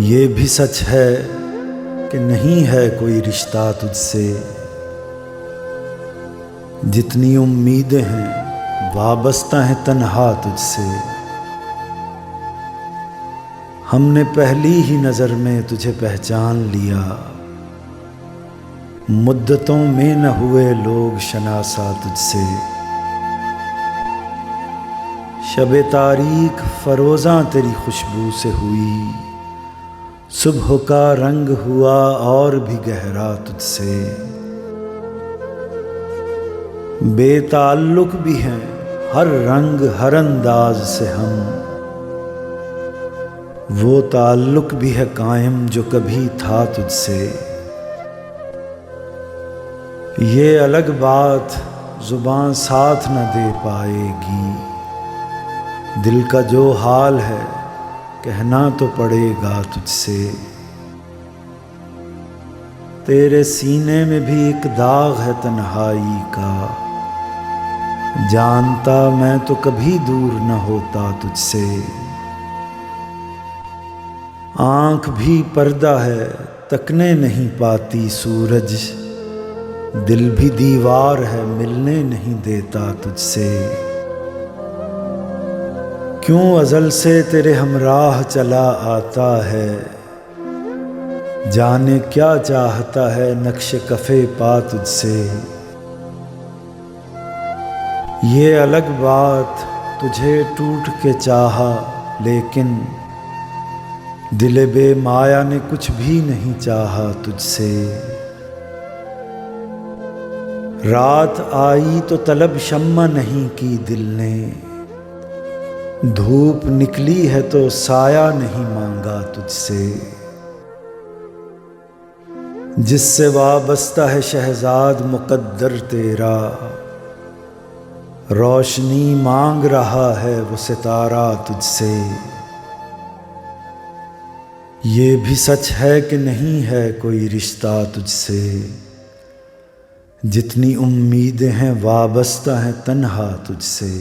ये भी सच है कि नहीं है कोई रिश्ता तुझसे। जितनी उम्मीदें हैं वाबस्ता हैं तन्हा तुझसे। हमने पहली ही नज़र में तुझे पहचान लिया, मुद्दतों में न हुए लोग शनासा तुझसे। शबे तारीख फरोज़ां तेरी खुशबू से हुई, सुबह का रंग हुआ और भी गहरा तुझसे। बेताल्लुक भी हैं हर रंग हर अंदाज से हम, वो ताल्लुक भी है कायम जो कभी था तुझसे। ये अलग बात जुबान साथ न दे पाएगी, दिल का जो हाल है कहना तो पड़ेगा तुझसे। तेरे सीने में भी एक दाग है तन्हाई का, जानता मैं तो कभी दूर न होता तुझसे। आँख भी पर्दा है तकने नहीं पाती सूरज, दिल भी दीवार है मिलने नहीं देता तुझसे। क्यों अज़ल से तेरे हमराह चला आता है, जाने क्या चाहता है नक्श कफ़े पा तुझसे। ये अलग बात तुझे टूट के चाहा, लेकिन दिल बेमाया ने कुछ भी नहीं चाहा तुझसे। रात आई तो तलब शम्मा नहीं की दिल ने, धूप निकली है तो साया नहीं मांगा तुझसे। जिससे वाबस्ता है शहजाद मुकद्दर तेरा, रोशनी मांग रहा है वो सितारा तुझसे। ये भी सच है कि नहीं है कोई रिश्ता तुझसे। जितनी उम्मीदें हैं वाबस्ता हैं तन्हा तुझसे।